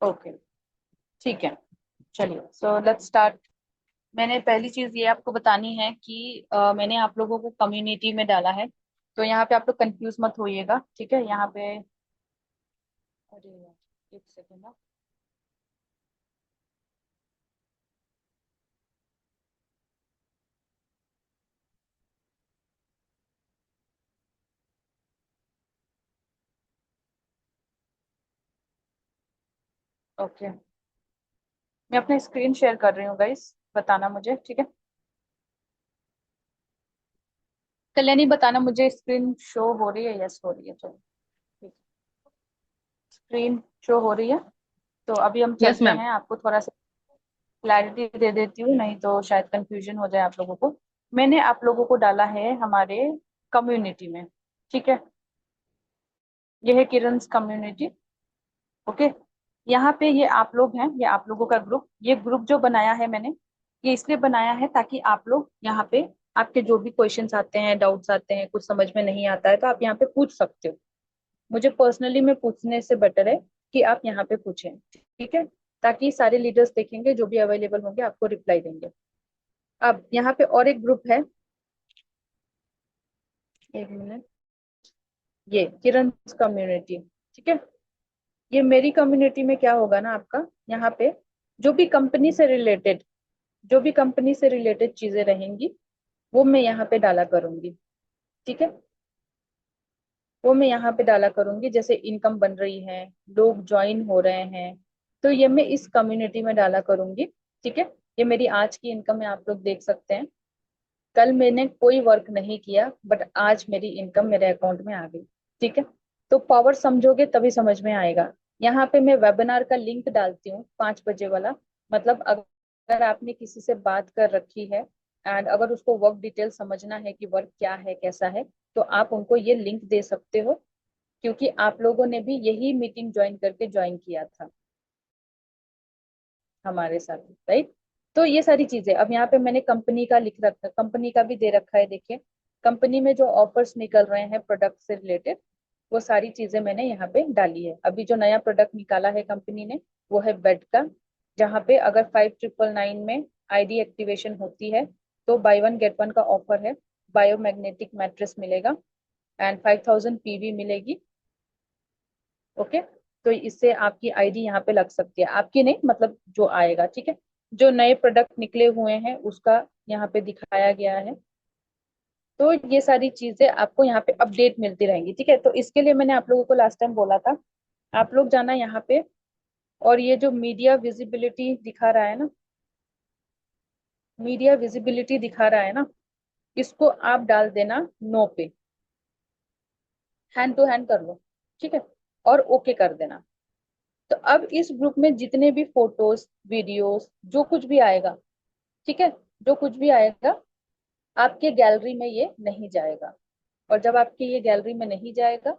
Okay, ठीक है। चलिए, सो लेट्स स्टार्ट। मैंने पहली चीज ये आपको बतानी है कि मैंने आप लोगों को कम्युनिटी में डाला है। तो यहाँ पे आप लोग कंफ्यूज मत होइएगा, ठीक है। यहाँ पे, अरे यार, एक सेकेंड ना। ओके, मैं अपना स्क्रीन शेयर कर रही हूँ गाइस, बताना मुझे, ठीक है। कल्याणी, बताना मुझे स्क्रीन शो हो रही है? यस, हो रही है, चलो ठीक। स्क्रीन शो हो रही है। तो अभी हम यस चलते मैम। हैं, आपको थोड़ा सा क्लैरिटी दे देती हूँ, नहीं तो शायद कंफ्यूजन हो जाए आप लोगों को। मैंने आप लोगों को डाला है हमारे कम्युनिटी में, ठीक है। ये है किरण's कम्युनिटी। ओके, यहाँ पे ये आप लोग हैं, ये आप लोगों का ग्रुप। ये ग्रुप जो बनाया है मैंने, ये इसलिए बनाया है ताकि आप लोग यहाँ पे, आपके जो भी क्वेश्चंस आते हैं, डाउट्स आते हैं, कुछ समझ में नहीं आता है, तो आप यहाँ पे पूछ सकते हो। मुझे पर्सनली में पूछने से बेटर है कि आप यहाँ पे पूछें, ठीक है। ताकि सारे लीडर्स देखेंगे, जो भी अवेलेबल होंगे आपको रिप्लाई देंगे। अब यहाँ पे और एक ग्रुप है, एक मिनट, ये किरण कम्युनिटी, ठीक है। ये मेरी कम्युनिटी में क्या होगा ना आपका, यहाँ पे जो भी कंपनी से रिलेटेड, जो भी कंपनी से रिलेटेड चीजें रहेंगी, वो मैं यहाँ पे डाला करूंगी, ठीक है। वो मैं यहाँ पे डाला करूंगी, जैसे इनकम बन रही है, लोग ज्वाइन हो रहे हैं, तो ये मैं इस कम्युनिटी में डाला करूंगी, ठीक है। ये मेरी आज की इनकम है, आप लोग देख सकते हैं। कल मैंने कोई वर्क नहीं किया, बट आज मेरी इनकम मेरे अकाउंट में आ गई, ठीक है। तो पावर समझोगे तभी समझ में आएगा। यहाँ पे मैं वेबिनार का लिंक डालती हूँ, 5 बजे वाला। मतलब अगर आपने किसी से बात कर रखी है, एंड अगर उसको वर्क डिटेल समझना है कि वर्क क्या है, कैसा है, तो आप उनको ये लिंक दे सकते हो। क्योंकि आप लोगों ने भी यही मीटिंग ज्वाइन करके ज्वाइन किया था हमारे साथ, राइट। तो ये सारी चीजें अब यहाँ पे मैंने कंपनी का लिख रखा, कंपनी का भी दे रखा है, देखिए। कंपनी में जो ऑफर्स निकल रहे हैं प्रोडक्ट से रिलेटेड, वो सारी चीजें मैंने यहाँ पे डाली है। अभी जो नया प्रोडक्ट निकाला है कंपनी ने, वो है बेड का। जहाँ पे अगर 5999 में आईडी एक्टिवेशन होती है, तो बाय वन गेट वन का ऑफर है। बायोमैग्नेटिक मैट्रेस मिलेगा, एंड 5000 पीवी मिलेगी। ओके, तो इससे आपकी आईडी यहाँ पे लग सकती है, आपकी नहीं, मतलब जो आएगा, ठीक है। जो नए प्रोडक्ट निकले हुए हैं उसका यहाँ पे दिखाया गया है। तो ये सारी चीजें आपको यहाँ पे अपडेट मिलती रहेंगी, ठीक है। तो इसके लिए मैंने आप लोगों को लास्ट टाइम बोला था, आप लोग जाना यहाँ पे, और ये जो मीडिया विजिबिलिटी दिखा रहा है ना, मीडिया विजिबिलिटी दिखा रहा है ना, इसको आप डाल देना नो पे, हैंड टू हैंड कर लो, ठीक है, और ओके कर देना। तो अब इस ग्रुप में जितने भी फोटोज, वीडियोस, जो कुछ भी आएगा, ठीक है, जो कुछ भी आएगा, आपके गैलरी में ये नहीं जाएगा। और जब आपके ये गैलरी में नहीं जाएगा,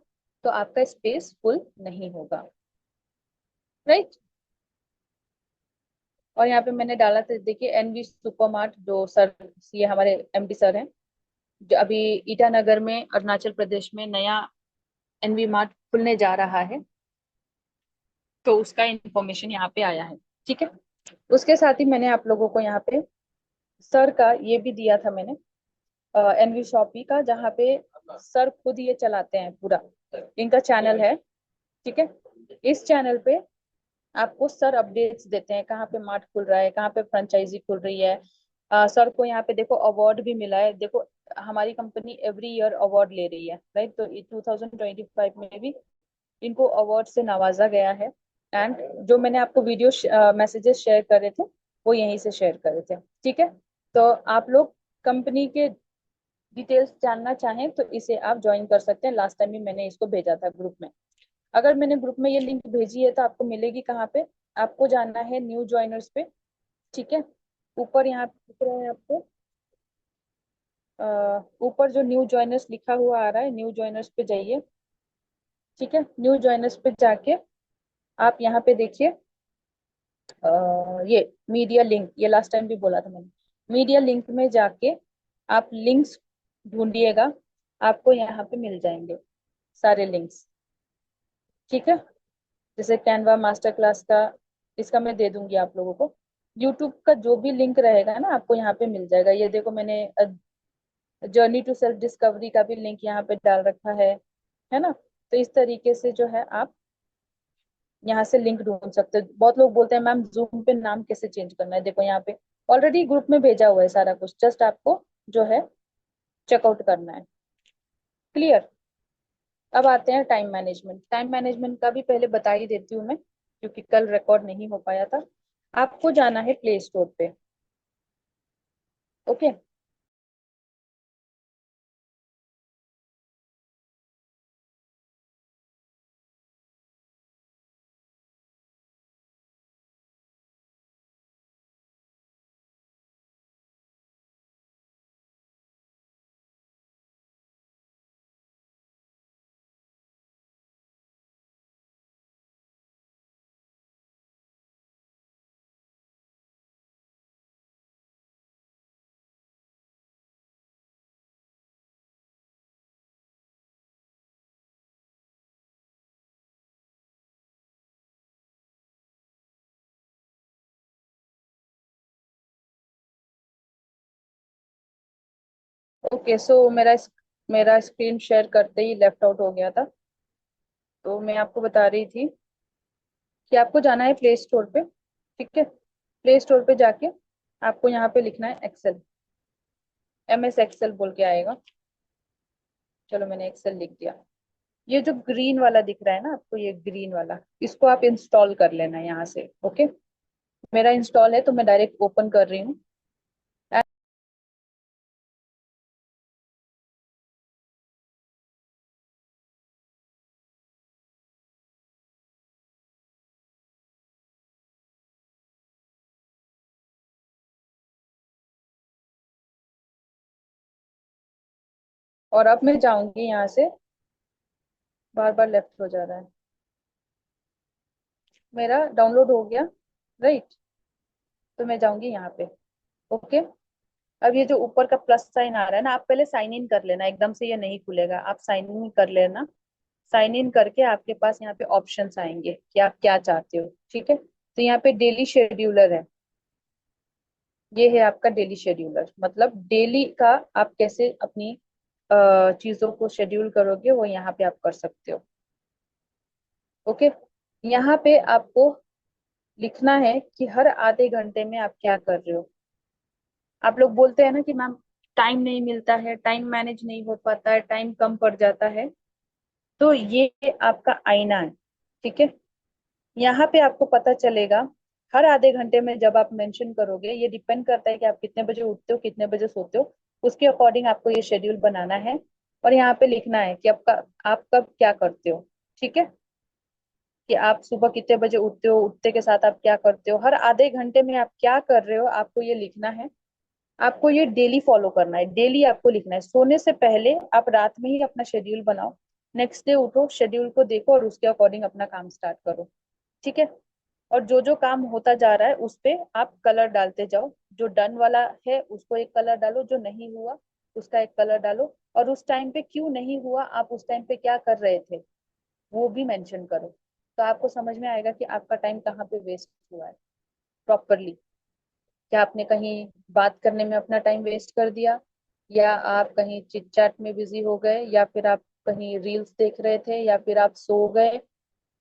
तो आपका स्पेस फुल नहीं होगा, राइट। और यहाँ पे मैंने डाला था, देखिए, एनवी सुपरमार्ट, जो सर, ये हमारे एमडी सर हैं, जो अभी ईटानगर में, अरुणाचल प्रदेश में नया एनवी मार्ट खुलने जा रहा है, तो उसका इंफॉर्मेशन यहाँ पे आया है, ठीक है। उसके साथ ही मैंने आप लोगों को यहाँ पे सर का ये भी दिया था मैंने, एनवी शॉपी का, जहाँ पे सर खुद ये चलाते हैं पूरा, इनका चैनल है, ठीक है। इस चैनल पे आपको सर अपडेट्स देते हैं, कहाँ पे मार्ट खुल रहा है, कहाँ पे फ्रेंचाइजी खुल रही है। सर को यहाँ पे देखो अवार्ड भी मिला है, देखो, हमारी कंपनी एवरी ईयर अवार्ड ले रही है, राइट। तो 2025 में भी इनको अवार्ड से नवाजा गया है। एंड जो मैंने आपको वीडियो मैसेजेस शेयर करे थे, वो यहीं से शेयर करे थे, ठीक है। तो आप लोग कंपनी के डिटेल्स जानना चाहें तो इसे आप ज्वाइन कर सकते हैं। लास्ट टाइम भी मैंने इसको भेजा था ग्रुप में। अगर मैंने ग्रुप में ये लिंक भेजी है तो आपको मिलेगी कहाँ पे, आपको जाना है न्यू ज्वाइनर्स पे, ठीक है। ऊपर यहाँ पे दिख रहा है आपको, ऊपर जो न्यू ज्वाइनर्स लिखा हुआ आ रहा है, न्यू ज्वाइनर्स पे जाइए, ठीक है। न्यू ज्वाइनर्स पे जाके आप यहाँ पे देखिए, ये मीडिया लिंक, ये लास्ट टाइम भी बोला था मैंने। मीडिया लिंक में जाके आप लिंक्स ढूंढिएगा, आपको यहाँ पे मिल जाएंगे सारे लिंक्स, ठीक है। जैसे कैनवा मास्टर क्लास का, इसका मैं दे दूंगी आप लोगों को। यूट्यूब का जो भी लिंक रहेगा ना आपको यहाँ पे मिल जाएगा। ये देखो मैंने जर्नी टू सेल्फ डिस्कवरी का भी लिंक यहाँ पे डाल रखा है ना। तो इस तरीके से जो है आप यहाँ से लिंक ढूंढ सकते हो। बहुत लोग बोलते हैं मैम जूम पे नाम कैसे चेंज करना है, देखो यहाँ पे ऑलरेडी ग्रुप में भेजा हुआ है सारा कुछ, जस्ट आपको जो है चेकआउट करना है। क्लियर। अब आते हैं टाइम मैनेजमेंट। टाइम मैनेजमेंट का भी पहले बता ही देती हूँ मैं, क्योंकि कल रिकॉर्ड नहीं हो पाया था। आपको जाना है प्ले स्टोर पे। ओके। ओके सो मेरा स्क्रीन शेयर करते ही लेफ्ट आउट हो गया था। तो मैं आपको बता रही थी कि आपको जाना है प्ले स्टोर पे। ठीक है, प्ले स्टोर पे जाके आपको यहाँ पे लिखना है एक्सेल। MS एक्सेल बोल के आएगा। चलो मैंने एक्सेल लिख दिया। ये जो ग्रीन वाला दिख रहा है ना आपको, ये ग्रीन वाला, इसको आप इंस्टॉल कर लेना है यहाँ से। ओके, मेरा इंस्टॉल है तो मैं डायरेक्ट ओपन कर रही हूँ। और अब मैं जाऊंगी यहाँ से, बार बार लेफ्ट हो जा रहा है। मेरा डाउनलोड हो गया, राइट। तो मैं जाऊंगी यहाँ पे। ओके। अब ये जो ऊपर का प्लस साइन आ रहा है ना, आप पहले साइन इन कर लेना, एकदम से ये नहीं खुलेगा, आप साइन इन कर लेना। साइन इन करके आपके पास यहाँ पे ऑप्शंस आएंगे कि आप क्या चाहते हो। ठीक है, तो यहाँ पे डेली शेड्यूलर है। ये है आपका डेली शेड्यूलर, मतलब डेली का आप कैसे अपनी चीजों को शेड्यूल करोगे वो यहाँ पे आप कर सकते हो। ओके, यहाँ पे आपको लिखना है कि हर आधे घंटे में आप क्या कर रहे हो। आप लोग बोलते हैं ना कि मैम टाइम नहीं मिलता है, टाइम मैनेज नहीं हो पाता है, टाइम कम पड़ जाता है। तो ये आपका आईना है। ठीक है, यहाँ पे आपको पता चलेगा हर आधे घंटे में जब आप मेंशन करोगे, ये डिपेंड करता है कि आप कितने बजे उठते हो कितने बजे सोते हो, उसके अकॉर्डिंग आपको ये शेड्यूल बनाना है। और यहाँ पे लिखना है कि आपका आप कब क्या करते हो। ठीक है, कि आप सुबह कितने बजे उठते हो, उठते के साथ आप क्या करते हो, हर आधे घंटे में आप क्या कर रहे हो, आपको ये लिखना है। आपको ये डेली फॉलो करना है, डेली आपको लिखना है। सोने से पहले आप रात में ही अपना शेड्यूल बनाओ, नेक्स्ट डे उठो, शेड्यूल को देखो और उसके अकॉर्डिंग अपना काम स्टार्ट करो। ठीक है, और जो जो काम होता जा रहा है उस पे आप कलर डालते जाओ। जो डन वाला है उसको एक कलर डालो, जो नहीं हुआ उसका एक कलर डालो, और उस टाइम पे क्यों नहीं हुआ, आप उस टाइम पे क्या कर रहे थे, वो भी मेंशन करो। तो आपको समझ में आएगा कि आपका टाइम कहाँ पे वेस्ट हुआ है प्रॉपरली। क्या आपने कहीं बात करने में अपना टाइम वेस्ट कर दिया, या आप कहीं चिट चैट में बिजी हो गए, या फिर आप कहीं रील्स देख रहे थे, या फिर आप सो गए,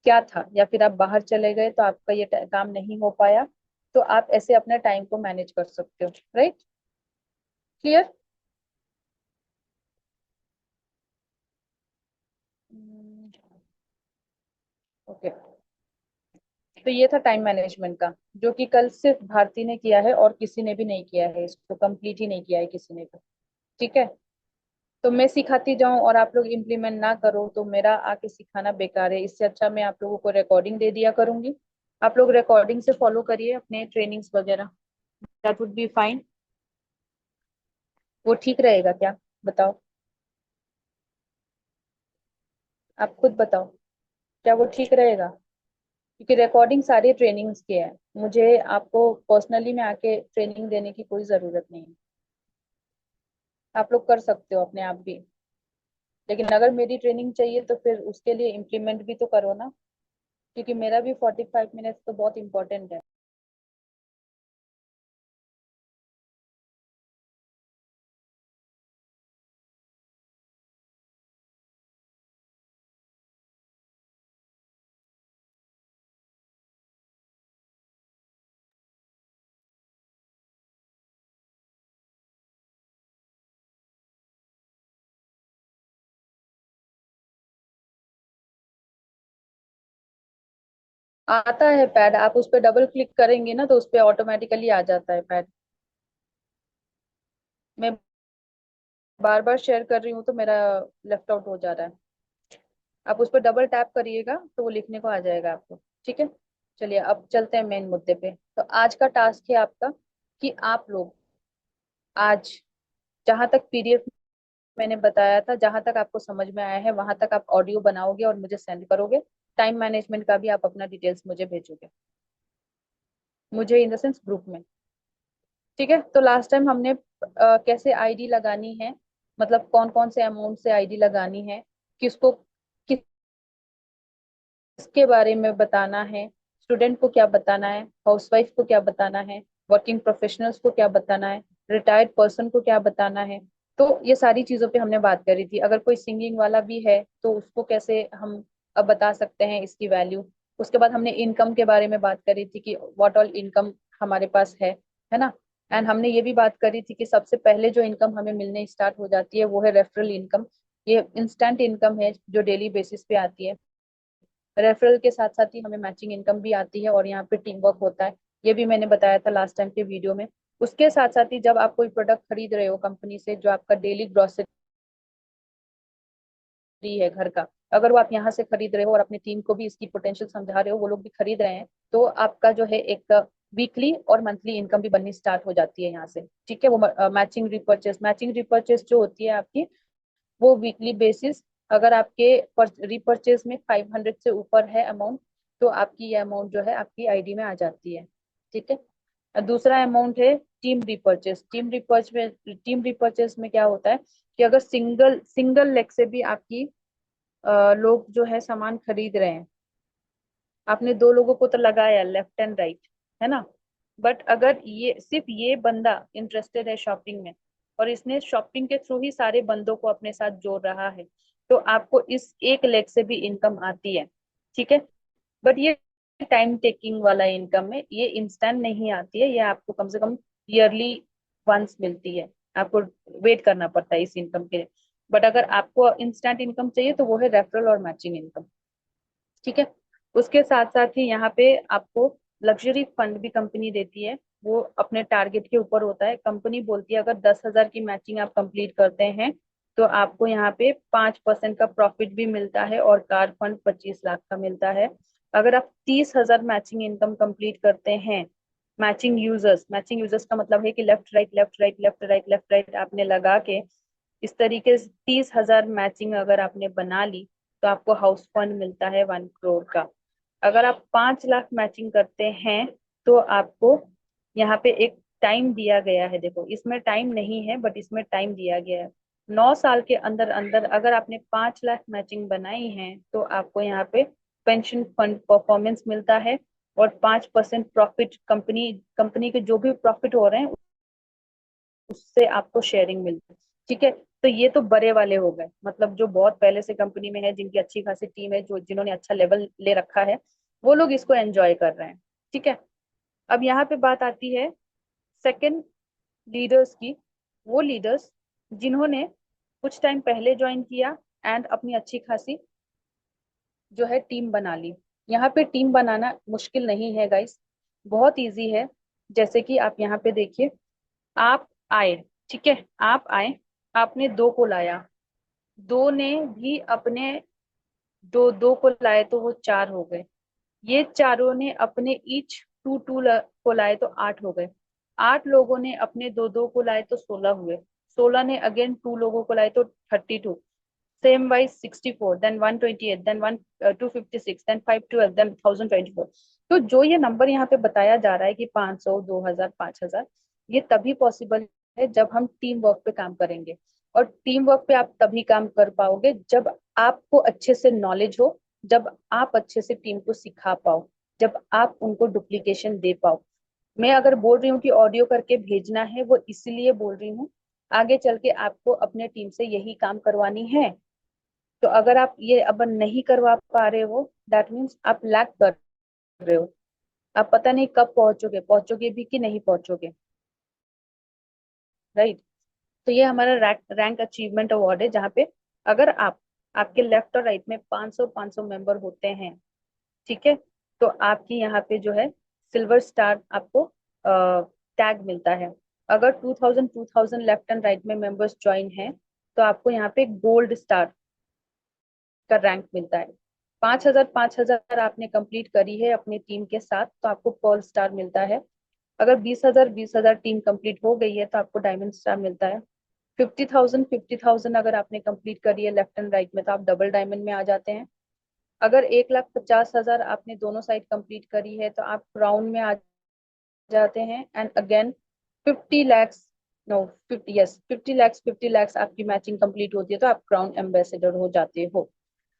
क्या था, या फिर आप बाहर चले गए तो आपका ये काम नहीं हो पाया। तो आप ऐसे अपने टाइम को मैनेज कर सकते हो। राइट। क्लियर। ओके, तो ये था टाइम मैनेजमेंट का, जो कि कल सिर्फ भारती ने किया है और किसी ने भी नहीं किया है, इसको कंप्लीट ही नहीं किया है किसी ने भी। ठीक है, तो मैं सिखाती जाऊं और आप लोग इम्प्लीमेंट ना करो तो मेरा आके सिखाना बेकार है। इससे अच्छा मैं आप लोगों को रिकॉर्डिंग दे दिया करूंगी, आप लोग रिकॉर्डिंग से फॉलो करिए अपने ट्रेनिंग्स वगैरह। That would be fine. वो ठीक रहेगा क्या, बताओ। आप खुद बताओ, क्या वो ठीक रहेगा? क्योंकि रिकॉर्डिंग सारी ट्रेनिंग्स की है, मुझे आपको पर्सनली में आके ट्रेनिंग देने की कोई जरूरत नहीं है। आप लोग कर सकते हो अपने आप भी, लेकिन अगर मेरी ट्रेनिंग चाहिए तो फिर उसके लिए इम्प्लीमेंट भी तो करो ना। क्योंकि मेरा भी 45 मिनट्स तो बहुत इंपॉर्टेंट है। आता है पैड, आप उस पर डबल क्लिक करेंगे ना तो उस पर ऑटोमेटिकली आ जाता है पैड। मैं बार बार शेयर कर रही हूँ तो मेरा लेफ्ट आउट हो जा रहा है। आप उस पर डबल टैप करिएगा तो वो लिखने को आ जाएगा आपको। ठीक है, चलिए अब चलते हैं मेन मुद्दे पे। तो आज का टास्क है आपका कि आप लोग आज जहां तक पीडीएफ मैंने बताया था, जहां तक आपको समझ में आया है, वहां तक आप ऑडियो बनाओगे और मुझे सेंड करोगे। टाइम मैनेजमेंट का भी आप अपना डिटेल्स मुझे भेजोगे, मुझे इन द सेंस ग्रुप में। ठीक है, तो लास्ट टाइम हमने कैसे आईडी लगानी है, मतलब कौन कौन से अमाउंट से आईडी लगानी है, किसको किसके बारे में बताना है, स्टूडेंट को क्या बताना है, हाउसवाइफ को क्या बताना है, वर्किंग प्रोफेशनल्स को क्या बताना है, रिटायर्ड पर्सन को क्या बताना है। तो ये सारी चीजों पे हमने बात करी थी। अगर कोई सिंगिंग वाला भी है तो उसको कैसे हम अब बता सकते हैं इसकी वैल्यू। उसके बाद हमने इनकम के बारे में बात करी थी कि व्हाट ऑल इनकम हमारे पास है ना। एंड हमने ये भी बात करी थी कि सबसे पहले जो इनकम हमें मिलने स्टार्ट हो जाती है वो है रेफरल इनकम। ये इंस्टेंट इनकम है जो डेली बेसिस पे आती है। रेफरल के साथ साथ ही हमें मैचिंग इनकम भी आती है और यहाँ पे टीम वर्क होता है। ये भी मैंने बताया था लास्ट टाइम के वीडियो में। उसके साथ साथ ही जब आप कोई प्रोडक्ट खरीद रहे हो कंपनी से, जो आपका डेली ग्रोसरी है घर का, अगर वो आप यहाँ से खरीद रहे हो और अपनी टीम को भी इसकी पोटेंशियल समझा रहे हो, वो लोग भी खरीद रहे हैं, तो आपका जो है एक वीकली और मंथली इनकम भी बननी स्टार्ट हो जाती है यहाँ से। ठीक है, वो मैचिंग रिपर्चेस जो होती है आपकी, वो वीकली बेसिस। अगर आपके रिपर्चेज में 500 से ऊपर है अमाउंट, तो आपकी ये अमाउंट जो है आपकी आईडी में आ जाती है। ठीक है, दूसरा अमाउंट है टीम रिपर्चेज में क्या होता है कि अगर सिंगल सिंगल लेग से भी आपकी लोग जो है सामान खरीद रहे हैं, आपने दो लोगों को तो लगाया लेफ्ट एंड राइट, है ना, बट अगर ये सिर्फ ये बंदा इंटरेस्टेड है शॉपिंग में और इसने शॉपिंग के थ्रू ही सारे बंदों को अपने साथ जोड़ रहा है, तो आपको इस एक लेग से भी इनकम आती है। ठीक है, बट ये टाइम टेकिंग वाला इनकम है, ये इंस्टेंट नहीं आती है, ये आपको कम से कम ईयरली वंस मिलती है। आपको वेट करना पड़ता है इस इनकम के लिए। बट अगर आपको इंस्टेंट इनकम चाहिए तो वो है रेफरल और मैचिंग इनकम। ठीक है, उसके साथ साथ ही यहाँ पे आपको लग्जरी फंड भी कंपनी देती है। वो अपने टारगेट के ऊपर होता है। कंपनी बोलती है अगर 10,000 की मैचिंग आप कंप्लीट करते हैं तो आपको यहाँ पे 5% का प्रॉफिट भी मिलता है और कार फंड 25 लाख का मिलता है। अगर आप 30,000 मैचिंग इनकम कंप्लीट करते हैं, मैचिंग यूजर्स का मतलब है कि left right left right left right left right आपने लगा के इस तरीके से 30,000 मैचिंग अगर आपने बना ली, तो आपको हाउस फंड मिलता है 1 करोड़ का। अगर आप 5 लाख मैचिंग करते हैं तो आपको यहाँ पे एक टाइम दिया गया है। देखो इसमें टाइम नहीं है बट इसमें टाइम दिया गया है। 9 साल के अंदर अंदर अगर आपने 5 लाख मैचिंग बनाई है तो आपको यहाँ पे पेंशन फंड परफॉर्मेंस मिलता है और 5% प्रॉफिट, कंपनी कंपनी के जो भी प्रॉफिट हो रहे हैं उससे आपको शेयरिंग मिलती है। ठीक है, तो ये तो बड़े वाले हो गए, मतलब जो बहुत पहले से कंपनी में है, जिनकी अच्छी खासी टीम है, जो जिन्होंने अच्छा लेवल ले रखा है, वो लोग इसको एंजॉय कर रहे हैं। ठीक है, अब यहाँ पे बात आती है सेकंड लीडर्स की। वो लीडर्स जिन्होंने कुछ टाइम पहले ज्वाइन किया एंड अपनी अच्छी खासी जो है टीम बना ली। यहाँ पे टीम बनाना मुश्किल नहीं है गाइस, बहुत इजी है। जैसे कि आप यहाँ पे देखिए, आप आए, ठीक है, आप आए, आपने दो को लाया, दो ने भी अपने दो दो को लाए तो वो चार हो गए। ये चारों ने अपने ईच टू टू को लाए तो 8 हो गए। 8 लोगों ने अपने दो दो को लाए तो 16 हुए। 16 ने अगेन 2 लोगों को लाए तो 32। Same wise 64, then 128, then 256, then 512, then 1024। तो जो ये नंबर यहाँ पे बताया जा रहा है कि 500, 2,000, 5,000, ये तभी पॉसिबल है जब हम टीम वर्क पे काम करेंगे। और टीम वर्क पे आप तभी काम कर पाओगे जब आपको अच्छे से नॉलेज हो, जब आप अच्छे से टीम को सिखा पाओ, जब आप उनको डुप्लीकेशन दे पाओ। मैं अगर बोल रही हूँ कि ऑडियो करके भेजना है, वो इसलिए बोल रही हूँ, आगे चल के आपको अपने टीम से यही काम करवानी है। तो अगर आप ये अब नहीं करवा पा रहे हो, दैट मीन्स आप लैक कर रहे हो। आप पता नहीं कब पहुंचोगे, पहुंचोगे भी कि नहीं पहुंचोगे, राइट। तो ये हमारा रैंक अचीवमेंट अवार्ड है, जहाँ पे अगर आप, आपके लेफ्ट और राइट में 500 मेंबर होते हैं, ठीक है, तो आपकी यहाँ पे जो है सिल्वर स्टार आपको टैग मिलता है। अगर 2000 लेफ्ट एंड राइट में मेंबर्स ज्वाइन हैं, तो आपको यहाँ पे गोल्ड स्टार का रैंक मिलता है। 5,000 आपने कंप्लीट करी है अपनी टीम के साथ, तो आपको पर्ल स्टार मिलता है। अगर 20,000 टीम कंप्लीट हो गई है, तो आपको डायमंड स्टार मिलता है। 50,000 अगर आपने कंप्लीट करी है लेफ्ट एंड राइट में, तो आप डबल डायमंड में आ जाते हैं। अगर 1,50,000 आपने दोनों साइड कंप्लीट करी है, तो आप क्राउन में आ जाते हैं। And again 50 lakhs, no 50, yes 50 lakhs, 50 lakhs आपकी मैचिंग कंप्लीट होती है, तो आप क्राउन एम्बेसडर हो जाते हो।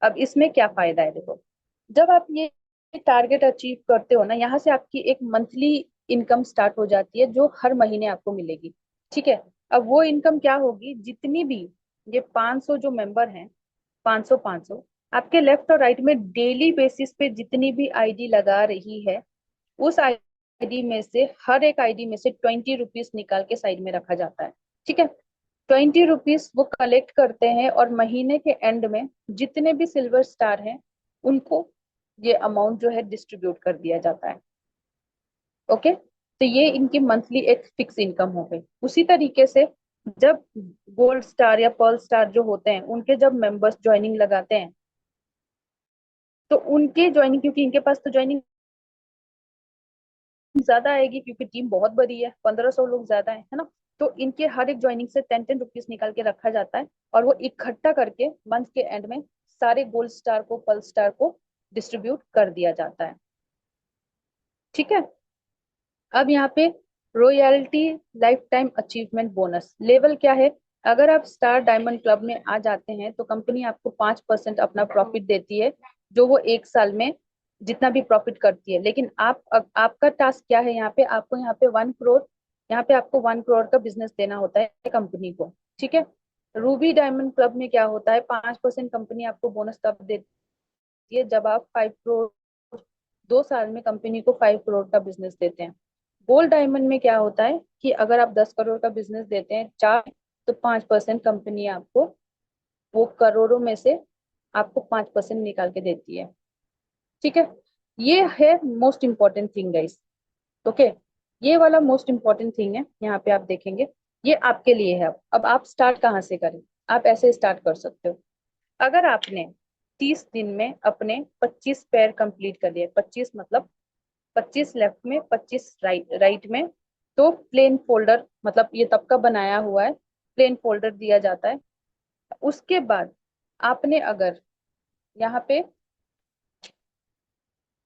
अब इसमें क्या फायदा है, देखो, जब आप ये टारगेट अचीव करते हो ना, यहाँ से आपकी एक मंथली इनकम स्टार्ट हो जाती है, जो हर महीने आपको मिलेगी। ठीक है। अब वो इनकम क्या होगी, जितनी भी ये 500 जो मेंबर हैं, 500 आपके लेफ्ट और राइट में डेली बेसिस पे जितनी भी आईडी लगा रही है, उस आईडी में से, हर एक आईडी में से 20 रुपीज निकाल के साइड में रखा जाता है। ठीक है। 20 रुपीज वो कलेक्ट करते हैं, और महीने के एंड में जितने भी सिल्वर स्टार हैं, उनको ये अमाउंट जो है डिस्ट्रीब्यूट कर दिया जाता है। ओके। तो ये इनकी मंथली एक फिक्स इनकम हो गई। उसी तरीके से जब गोल्ड स्टार या पर्ल स्टार जो होते हैं, उनके जब मेंबर्स ज्वाइनिंग लगाते हैं, तो उनके ज्वाइनिंग, क्योंकि इनके पास तो ज्वाइनिंग ज्यादा आएगी, क्योंकि टीम बहुत बड़ी है, 1,500 लोग ज्यादा है ना। तो इनके हर एक ज्वाइनिंग से 10 रुपीज निकाल के रखा जाता है, और वो इकट्ठा करके मंथ के एंड में सारे गोल्ड स्टार को, पर्ल स्टार को डिस्ट्रीब्यूट कर दिया जाता है। ठीक है। अब यहाँ पे royalty life time achievement bonus level क्या है। अगर आप स्टार डायमंड क्लब में आ जाते हैं, तो कंपनी आपको 5% अपना प्रॉफिट देती है, जो वो एक साल में जितना भी प्रॉफिट करती है। लेकिन आपका टास्क क्या है, यहाँ पे आपको, यहाँ पे 1 करोड़, यहाँ पे आपको 1 करोड़ का बिजनेस देना होता है कंपनी को। ठीक है। रूबी डायमंड क्लब में क्या होता है, 5% कंपनी आपको बोनस तब देती है जब आप 5 करोड़, 2 साल में कंपनी को 5 करोड़ का बिजनेस देते हैं। गोल्ड डायमंड में क्या होता है कि अगर आप 10 करोड़ का बिजनेस देते हैं, चार, तो 5% कंपनी आपको, वो करोड़ों में से आपको 5% निकाल के देती है। ठीक है। ये है most important thing guys. Okay. ये वाला मोस्ट इंपॉर्टेंट थिंग है, यहाँ पे आप देखेंगे, ये आपके लिए है। अब आप स्टार्ट कहाँ से करें, आप ऐसे स्टार्ट कर सकते हो। अगर आपने 30 दिन में अपने 25 पैर कंप्लीट कर लिए, 25 मतलब 25 लेफ्ट में, 25 राइट में, तो प्लेन फोल्डर, मतलब ये तब का बनाया हुआ है, प्लेन फोल्डर दिया जाता है। उसके बाद आपने अगर यहाँ पे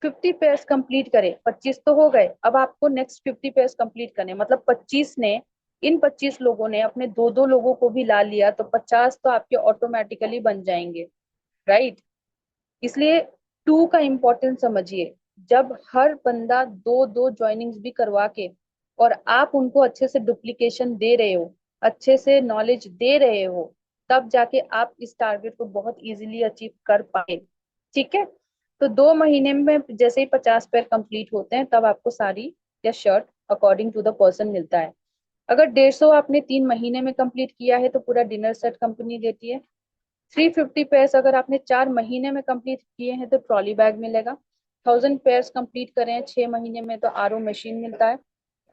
50 पेयर्स कंप्लीट करे, 25 तो हो गए, अब आपको नेक्स्ट 50 पेयर्स कंप्लीट करने, मतलब 25 ने, इन 25 लोगों ने अपने दो दो लोगों को भी ला लिया, तो 50 तो आपके ऑटोमेटिकली बन जाएंगे, राइट। इसलिए 2 का इम्पोर्टेंस समझिए। जब हर बंदा दो दो ज्वाइनिंग्स भी करवा के, और आप उनको अच्छे से डुप्लीकेशन दे रहे हो, अच्छे से नॉलेज दे रहे हो, तब जाके आप इस टारगेट को बहुत इजीली अचीव कर पाए। ठीक है। तो 2 महीने में जैसे ही 50 पैर कंप्लीट होते हैं, तब आपको साड़ी या shirt according to the person मिलता है। अगर 150 आपने 3 महीने में कंप्लीट किया है, तो पूरा डिनर सेट कंपनी देती है। 350 पेयर्स अगर आपने 4 महीने में कंप्लीट किए हैं, तो ट्रॉली बैग मिलेगा। 1,000 पेयर्स कंप्लीट करें हैं 6 महीने में, तो आरओ मशीन मिलता है।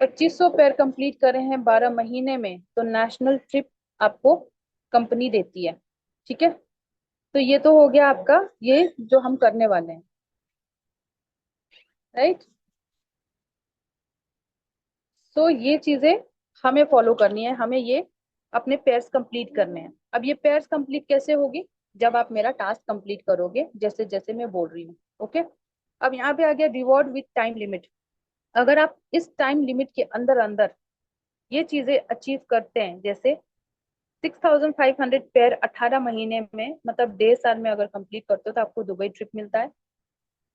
2,500 पेयर कंप्लीट करें हैं 12 महीने में, तो नेशनल ट्रिप आपको कंपनी देती है। ठीक है। तो ये तो हो गया आपका, ये जो हम करने वाले हैं, राइट। सो ये चीजें हमें फॉलो करनी है, हमें ये अपने पेयर्स कंप्लीट करने हैं। अब ये पेयर्स कंप्लीट कैसे होगी, जब आप मेरा टास्क कंप्लीट करोगे, जैसे जैसे मैं बोल रही हूँ। ओके। अब यहाँ पे आ गया रिवॉर्ड विथ टाइम लिमिट। अगर आप इस टाइम लिमिट के अंदर अंदर ये चीजें अचीव करते हैं, जैसे 6,500 पेयर 18 महीने में, मतलब 1.5 साल में अगर कंप्लीट करते हो तो आपको दुबई ट्रिप मिलता है।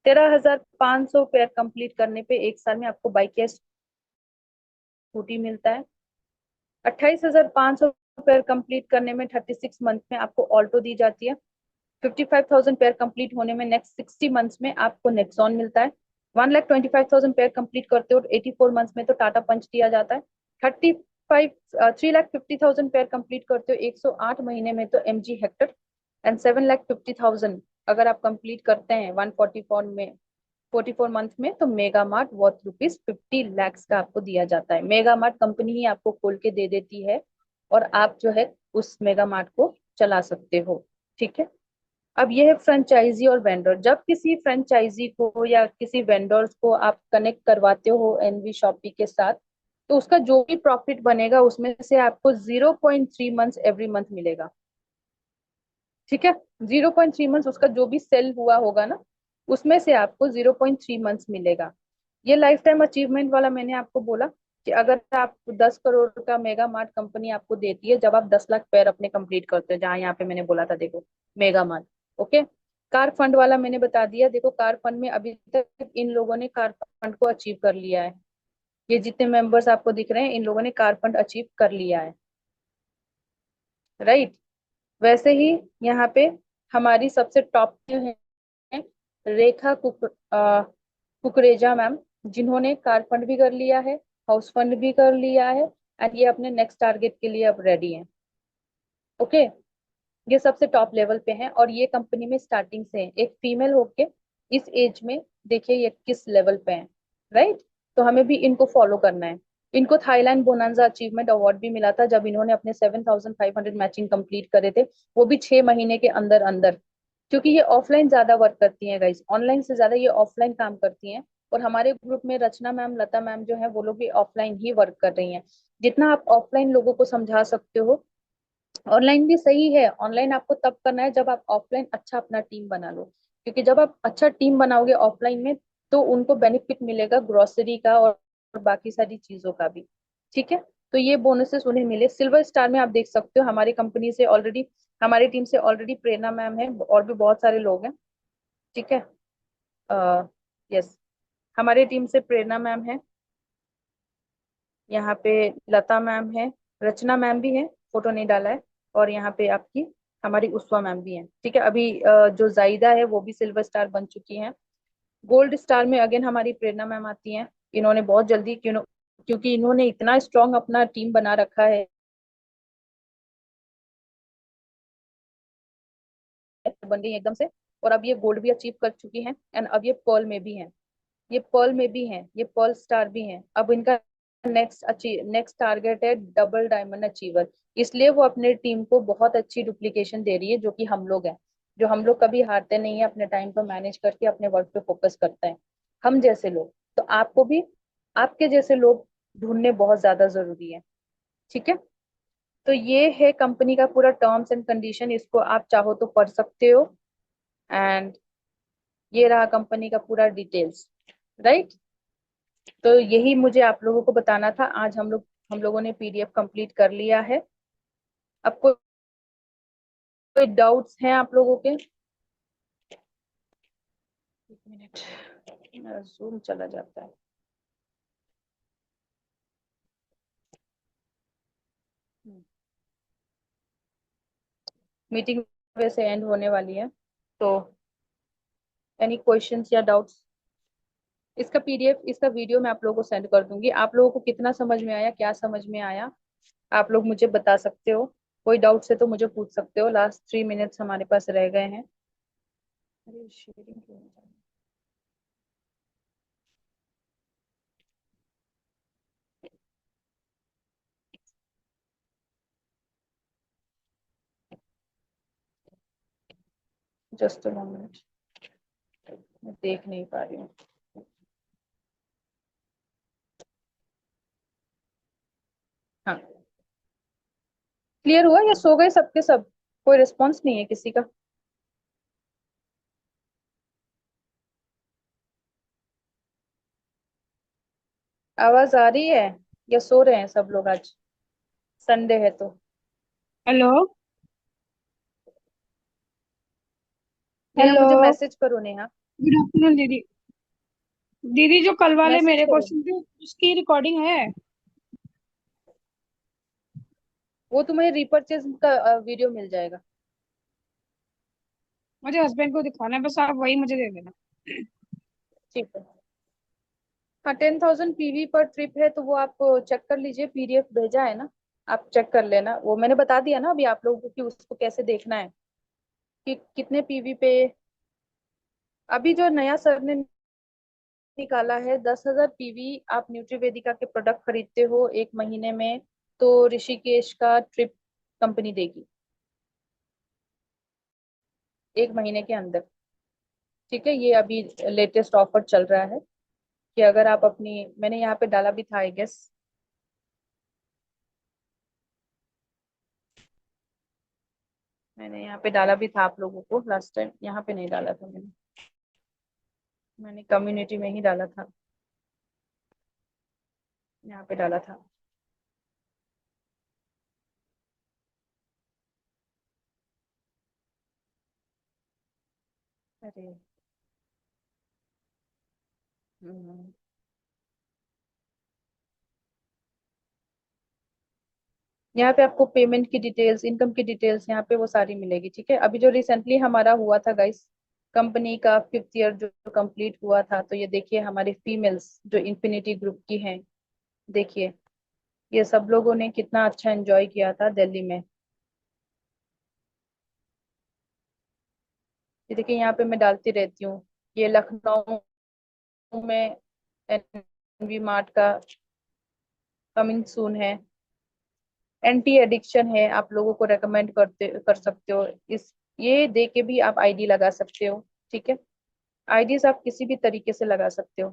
13,500 पेयर कंप्लीट करने पे 1 साल में आपको बाइक या स्कूटी मिलता है। 28,500 पेयर कंप्लीट करने में 36 मंथ में आपको ऑल्टो दी जाती है। 55,000 पेयर कंप्लीट होने में नेक्स्ट 60 मंथ्स में आपको नेक्सॉन मिलता है। 1,25,000 पेयर कंप्लीट करते हो 84 मंथ्स में तो टाटा पंच दिया जाता है। 3,50,000 पेयर कंप्लीट करते हो 108 महीने में तो एमजी हेक्टर। एंड 7,50,000 अगर आप कंप्लीट करते हैं 144 मंथ में तो मेगा मार्ट वर्थ ₹50 लाख का आपको दिया जाता है। मेगा मार्ट कंपनी ही आपको खोल के दे देती है और आप जो है उस मेगा मार्ट को चला सकते हो। ठीक है। अब ये है फ्रेंचाइजी और वेंडर। जब किसी फ्रेंचाइजी को या किसी वेंडर्स को आप कनेक्ट करवाते हो एनवी शॉपी के साथ, तो उसका जो भी प्रॉफिट बनेगा उसमें से आपको 0.3 मंथ्स एवरी मंथ मिलेगा। ठीक है। 0.3 मंथ्स उसका जो भी सेल हुआ होगा ना, उसमें से आपको 0.3 मंथ्स मिलेगा। ये लाइफ टाइम अचीवमेंट वाला मैंने आपको बोला कि अगर आप 10 करोड़ का मेगा मार्ट कंपनी आपको देती है जब आप 10 लाख पेयर अपने कंप्लीट करते हो, जहां यहाँ पे मैंने बोला था देखो, mega mart. Okay. Car fund वाला मैंने बता दिया। देखो कार फंड में अभी तक इन लोगों ने कार फंड को अचीव कर लिया है। ये जितने मेंबर्स आपको दिख रहे हैं इन लोगों ने कार फंड अचीव कर लिया है। राइट। वैसे ही यहाँ पे हमारी सबसे टॉप में है रेखा कुकरेजा मैम, जिन्होंने कार फंड भी कर लिया है, हाउस फंड भी कर लिया है, एंड ये अपने नेक्स्ट टारगेट के लिए अब रेडी हैं। ओके। ये सबसे टॉप लेवल पे हैं और ये कंपनी में स्टार्टिंग से है। एक फीमेल होके इस एज में देखिए ये किस लेवल पे हैं। राइट। तो हमें भी इनको फॉलो करना है। इनको थाईलैंड बोनांजा अचीवमेंट अवार्ड भी मिला था जब इन्होंने अपने 7,500 मैचिंग कंप्लीट करे थे, वो भी 6 महीने के अंदर अंदर। क्योंकि ये ऑफलाइन ज्यादा वर्क करती हैं गाइस, ऑनलाइन से ज्यादा ये ऑफलाइन काम करती हैं। और हमारे ग्रुप में रचना मैम, लता मैम जो है वो लोग भी ऑफलाइन ही वर्क कर रही हैं। जितना आप ऑफलाइन लोगों को समझा सकते हो, ऑनलाइन भी सही है। ऑनलाइन आपको तब करना है जब आप ऑफलाइन अच्छा अपना टीम बना लो, क्योंकि जब आप अच्छा टीम बनाओगे ऑफलाइन में तो उनको बेनिफिट मिलेगा ग्रोसरी का और बाकी सारी चीजों का भी। ठीक है। तो ये बोनसेस उन्हें मिले। सिल्वर स्टार में आप देख सकते हो हमारी कंपनी से ऑलरेडी, हमारी टीम से ऑलरेडी प्रेरणा मैम है और भी बहुत सारे लोग हैं। ठीक है। यस। हमारी टीम से प्रेरणा मैम है, यहाँ पे लता मैम है, रचना मैम भी है, फोटो नहीं डाला है, और यहाँ पे आपकी हमारी उस्वा मैम भी हैं। ठीक है। अभी जो जाइदा है वो भी सिल्वर स्टार बन चुकी हैं। गोल्ड स्टार में अगेन हमारी प्रेरणा मैम आती हैं। इन्होंने बहुत जल्दी क्योंकि इन्होंने इतना स्ट्रांग अपना टीम बना रखा है, बन गई एकदम से। और अब ये गोल्ड भी अचीव कर चुकी हैं एंड अब ये पर्ल में भी हैं। ये पर्ल में भी हैं, ये पर्ल स्टार भी हैं। अब इनका नेक्स्ट टारगेट है डबल डायमंड अचीवर। इसलिए वो अपने टीम को बहुत अच्छी डुप्लीकेशन दे रही है, जो कि हम लोग हैं। जो हम लोग कभी हारते नहीं है, अपने टाइम को मैनेज करके अपने वर्क पे फोकस करते हैं, हम जैसे लोग। तो आपको भी आपके जैसे लोग ढूंढने बहुत ज्यादा जरूरी है। ठीक है। तो ये है कंपनी का पूरा टर्म्स एंड कंडीशन, इसको आप चाहो तो पढ़ सकते हो। एंड ये रहा कंपनी का पूरा डिटेल्स। राइट। तो यही मुझे आप लोगों को बताना था। आज हम लोगों ने पीडीएफ कंप्लीट कर लिया है। अब कोई डाउट्स हैं आप लोगों के? एक मिनट, मेरा जूम चला जाता है। मीटिंग वैसे एंड होने वाली है, तो एनी क्वेश्चंस या डाउट्स? इसका पीडीएफ, इसका वीडियो मैं आप लोगों को सेंड कर दूंगी। आप लोगों को कितना समझ में आया, क्या समझ में आया, आप लोग मुझे बता सकते हो। कोई डाउट है तो मुझे पूछ सकते हो। लास्ट 3 मिनट्स हमारे पास रह गए हैं। अरे शेयरिंग क्यों नहीं जा रही? जस्ट अ मोमेंट, मैं देख नहीं पा रही हूँ। हाँ, क्लियर हुआ या सो गए सबके सब? कोई रिस्पॉन्स नहीं है किसी का? आवाज आ रही है या सो रहे हैं सब लोग? आज संडे है तो हेलो। नेहा हेलो। मुझे मैसेज करो नेहा। गुड आफ्टरनून दीदी। दीदी जो कल वाले मैसेज मेरे करो। क्वेश्चन थे उसकी रिकॉर्डिंग है? वो तुम्हें रिपर्चेज का वीडियो मिल जाएगा। मुझे हस्बैंड को दिखाना है, बस आप वही मुझे दे देना। ठीक है। हाँ 10,000 पीवी पर ट्रिप है तो वो आप चेक कर लीजिए, पीडीएफ भेजा है ना। आप चेक कर लेना, वो मैंने बता दिया ना अभी आप लोगों को कि उसको कैसे देखना है कि कितने पीवी पे। अभी जो नया सर ने निकाला है 10,000 पीवी, आप न्यूट्रीवेदिका के प्रोडक्ट खरीदते हो एक महीने में तो ऋषिकेश का ट्रिप कंपनी देगी एक महीने के अंदर। ठीक है, ये अभी लेटेस्ट ऑफर चल रहा है कि अगर आप अपनी, मैंने यहाँ पे डाला भी था आई गेस। मैंने यहाँ पे डाला भी था आप लोगों को लास्ट टाइम, यहाँ पे नहीं डाला था मैंने। मैंने कम्युनिटी में ही डाला था, यहाँ पे डाला था। अरे हम्म। यहाँ पे आपको पेमेंट की डिटेल्स, इनकम की डिटेल्स यहाँ पे वो सारी मिलेगी। ठीक है, अभी जो रिसेंटली हमारा हुआ था गाइस, कंपनी का 5th ईयर जो कंप्लीट हुआ था, तो ये देखिए हमारी फीमेल्स जो इन्फिनिटी ग्रुप की हैं, देखिए ये सब लोगों ने कितना अच्छा एंजॉय किया था दिल्ली में। ये देखिए यहाँ पे मैं डालती रहती हूँ, ये लखनऊ में एनवी मार्ट का कमिंग सून है। एंटी एडिक्शन है, आप लोगों को रेकमेंड कर सकते हो इस, ये दे के भी आप आईडी लगा सकते हो। ठीक है, आईडीज आप किसी भी तरीके से लगा सकते हो,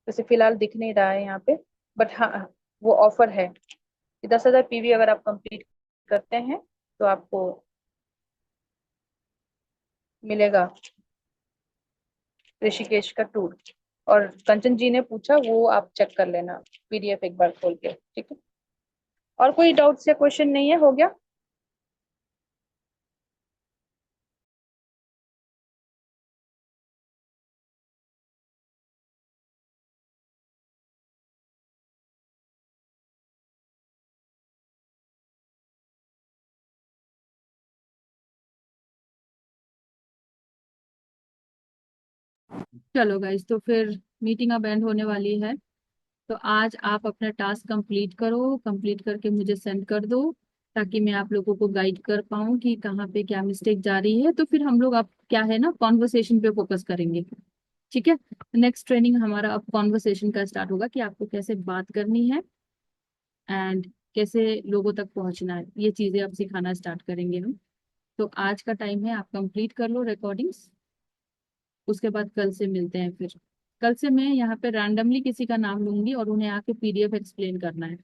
जैसे फिलहाल दिख नहीं रहा है यहाँ पे, बट हाँ वो ऑफर है कि 10,000 पीवी अगर आप कंप्लीट करते हैं तो आपको मिलेगा ऋषिकेश का टूर। और कंचन जी ने पूछा, वो आप चेक कर लेना पीडीएफ एक बार खोल के। ठीक है, और कोई डाउट्स या क्वेश्चन नहीं है, हो गया। चलो गाइस, तो फिर मीटिंग अब एंड होने वाली है। तो आज आप अपना टास्क कंप्लीट करो, कंप्लीट करके मुझे सेंड कर दो, ताकि मैं आप लोगों को गाइड कर पाऊँ कि कहाँ पे क्या मिस्टेक जा रही है। तो फिर हम लोग अब क्या है ना, कॉन्वर्सेशन पे फोकस करेंगे। ठीक है। नेक्स्ट ट्रेनिंग हमारा अब कॉन्वर्सेशन का स्टार्ट होगा कि आपको कैसे बात करनी है एंड कैसे लोगों तक पहुंचना है, ये चीजें अब सिखाना स्टार्ट करेंगे हम। तो आज का टाइम है, आप कंप्लीट कर लो रिकॉर्डिंग्स। उसके बाद कल से मिलते हैं फिर। कल से मैं यहाँ पे रैंडमली किसी का नाम लूंगी और उन्हें आके पीडीएफ एक्सप्लेन करना है।